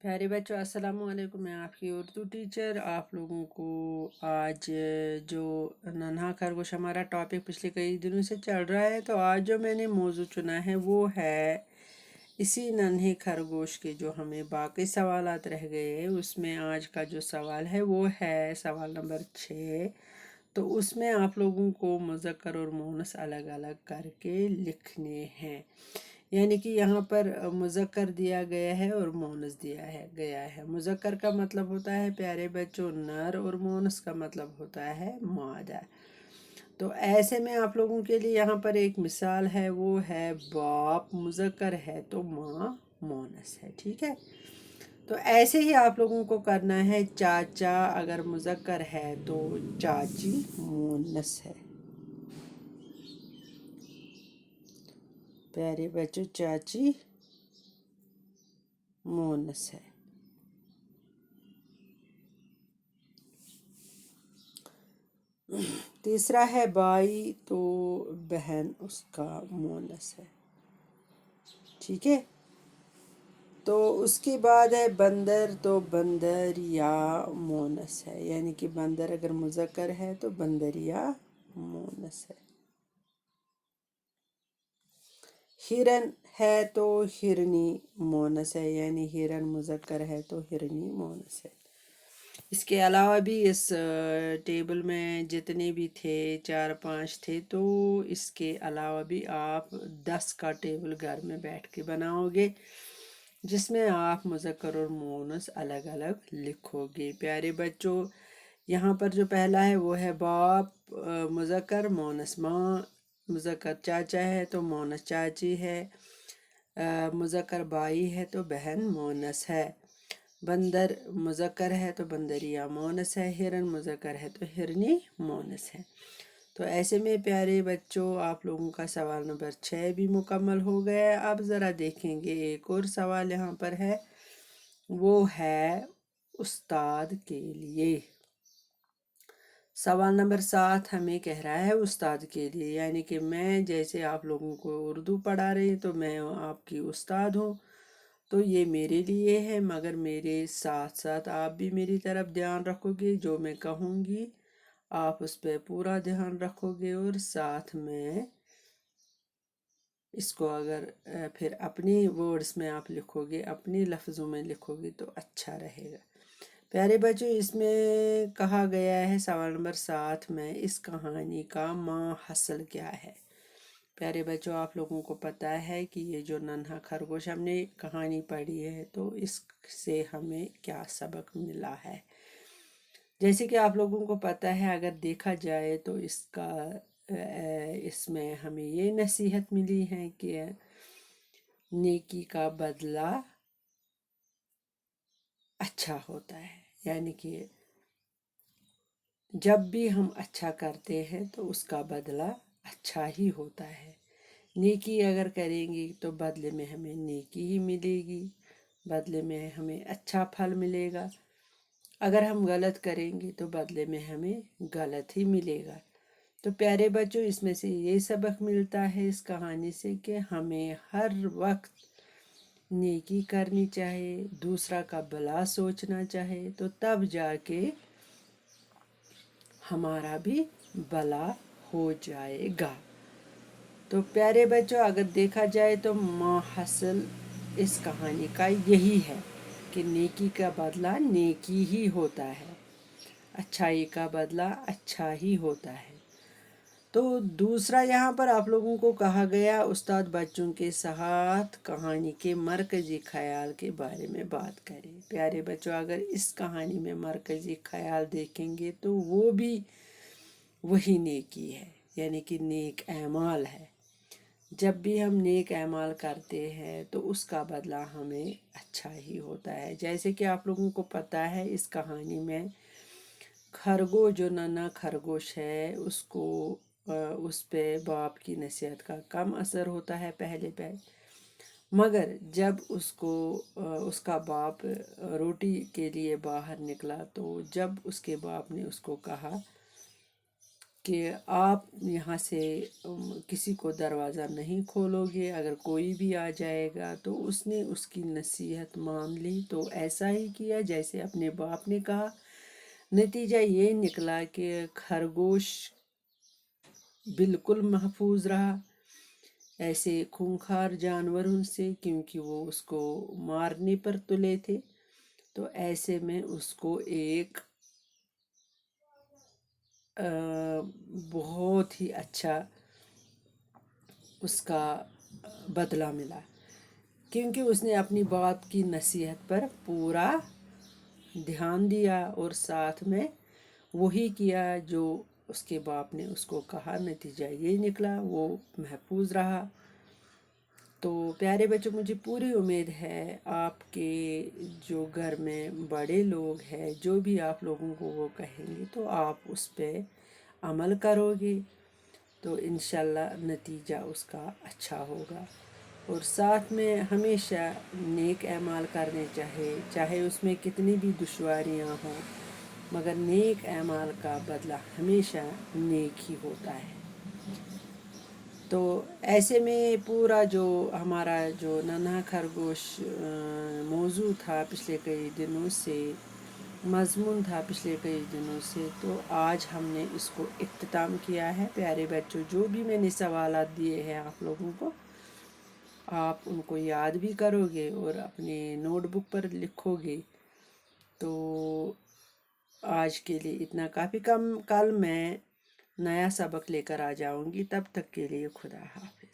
प्यारे बच्चों अस्सलाम वालेकुम। मैं आपकी उर्दू टीचर आप लोगों को आज जो नन्हा खरगोश हमारा टॉपिक पिछले कई दिनों से चल रहा है, तो आज जो मैंने मौजू चुना है वो है इसी नन्हे खरगोश के जो हमें बाकी सवालात रह गए हैं उसमें आज का जो सवाल है वो है सवाल नंबर 6। तो उसमें आप लोगों को मुज़क्कर और मुअन्नस अलग अलग करके लिखने हैं। यानी कि यहाँ पर मुज़क्कर दिया गया है और मुअन्नस गया है। मुज़क्कर का मतलब होता है प्यारे बच्चों नर, और मुअन्नस का मतलब होता है मादा। तो ऐसे में आप लोगों के लिए यहाँ पर एक मिसाल है, वो है बाप मुज़क्कर है तो माँ मुअन्नस है। ठीक है, तो ऐसे ही आप लोगों को करना है। चाचा अगर मुज़क्कर है तो चाची मुअन्नस है। प्यारे बच्चों चाची मुअन्नस है। तीसरा है भाई तो बहन उसका मुअन्नस है। ठीक है, तो उसके बाद है बंदर, तो बंदरिया मुअन्नस है। यानी कि बंदर अगर मुज़क्कर है तो बंदरिया मुअन्नस है। हिरन है तो हिरनी मुअन्नस है। यानी हिरन मुज़क्कर है तो हिरनी मुअन्नस है। इसके अलावा भी इस टेबल में जितने भी थे 4-5 थे, तो इसके अलावा भी आप 10 का टेबल घर में बैठ के बनाओगे जिसमें आप मुज़क्कर और मुअन्नस अलग अलग लिखोगे। प्यारे बच्चों यहाँ पर जो पहला है वो है बाप, मुज़क्कर मुअन्नस माँ, मुज़क्कर चाचा है तो मुअन्नस चाची है, मुज़क्कर भाई है तो बहन मुअन्नस है, बंदर मुज़क्कर है तो बंदरिया मुअन्नस है, हिरन मुज़क्कर है तो हिरनी मुअन्नस है। तो ऐसे में प्यारे बच्चों आप लोगों का सवाल नंबर 6 भी मुकम्मल हो गया है। अब ज़रा देखेंगे एक और सवाल यहाँ पर है, वो है उस्ताद के लिए। सवाल नंबर 7 हमें कह रहा है उस्ताद के लिए, यानी कि मैं जैसे आप लोगों को उर्दू पढ़ा रही तो मैं आपकी उस्ताद हूँ, तो ये मेरे लिए है, मगर मेरे साथ साथ आप भी मेरी तरफ ध्यान रखोगे। जो मैं कहूँगी आप उस पर पूरा ध्यान रखोगे और साथ में इसको अगर फिर अपनी वर्ड्स में आप लिखोगे, अपने लफ्ज़ों में लिखोगे तो अच्छा रहेगा। प्यारे बच्चों इसमें कहा गया है सवाल नंबर 7 में इस कहानी का माँ हसल क्या है। प्यारे बच्चों आप लोगों को पता है कि ये जो नन्हा खरगोश हमने कहानी पढ़ी है तो इससे हमें क्या सबक मिला है। जैसे कि आप लोगों को पता है, अगर देखा जाए तो इसमें हमें ये नसीहत मिली है कि नेकी का बदला अच्छा होता है। यानी कि जब भी हम अच्छा करते हैं तो उसका बदला अच्छा ही होता है। नेकी अगर करेंगे तो बदले में हमें नेकी ही मिलेगी, बदले में हमें अच्छा फल मिलेगा। अगर हम गलत करेंगे तो बदले में हमें गलत ही मिलेगा। तो प्यारे बच्चों इसमें से ये सबक मिलता है इस कहानी से कि हमें हर वक्त नेकी करनी चाहिए, दूसरा का भला सोचना चाहिए, तो तब जाके हमारा भी भला हो जाएगा। तो प्यारे बच्चों अगर देखा जाए तो माहसल इस कहानी का यही है कि नेकी का बदला नेकी ही होता है, अच्छाई का बदला अच्छा ही होता है। तो दूसरा यहाँ पर आप लोगों को कहा गया उस्ताद बच्चों के साथ कहानी के मरकजी ख्याल के बारे में बात करें। प्यारे बच्चों अगर इस कहानी में मरकजी ख्याल देखेंगे तो वो भी वही नेकी है, यानी कि नेक एमाल है। जब भी हम नेक एमाल करते हैं तो उसका बदला हमें अच्छा ही होता है। जैसे कि आप लोगों को पता है इस कहानी में खरगोश जो नन्हा खरगोश है उसको उस पे बाप की नसीहत का कम असर होता है पहले, मगर जब उसको उसका बाप रोटी के लिए बाहर निकला तो जब उसके बाप ने उसको कहा کہ آپ یہاں سے کسی کو دروازہ نہیں کھولو گے، اگر کوئی بھی آ جائے گا تو اس نے اس کی نصیحت مان لی تو ایسا ہی کیا جیسے اپنے باپ نے کہا۔ نتیجہ یہ نکلا کہ خرگوش بالکل محفوظ رہا ایسے خونخوار جانوروں سے، کیونکہ وہ اس کو مارنے پر تلے تھے۔ تو ایسے میں اس کو ایک بہت ہی اچھا اس کا بدلہ ملا، کیونکہ اس نے اپنی باپ کی نصیحت پر پورا دھیان دیا اور ساتھ میں وہی کیا جو اس کے باپ نے اس کو کہا۔ نتیجہ یہ نکلا وہ محفوظ رہا۔ تو پیارے بچوں، مجھے پوری امید ہے آپ کے جو گھر میں بڑے لوگ ہیں جو بھی آپ لوگوں کو وہ کہیں گے تو آپ اس پہ عمل کرو گے تو انشاءاللہ نتیجہ اس کا اچھا ہوگا۔ اور ساتھ میں ہمیشہ نیک اعمال کرنے چاہے اس میں کتنی بھی دشواریاں ہوں، مگر نیک اعمال کا بدلہ ہمیشہ نیک ہی ہوتا ہے۔ تو ایسے میں پورا جو ہمارا جو ننھا خرگوش موضوع تھا پچھلے کئی دنوں سے، مضمون تھا پچھلے کئی دنوں سے، تو آج ہم نے اس کو اختتام کیا ہے۔ پیارے بچوں، جو بھی میں نے سوالات دیے ہیں آپ لوگوں کو، آپ ان کو یاد بھی کرو گے اور اپنے نوٹ بک پر لکھو گے تو آج کے لیے اتنا کافی۔ کل میں نیا سبق لے کر آ جاؤں گی، تب تک کے لیے خدا حافظ۔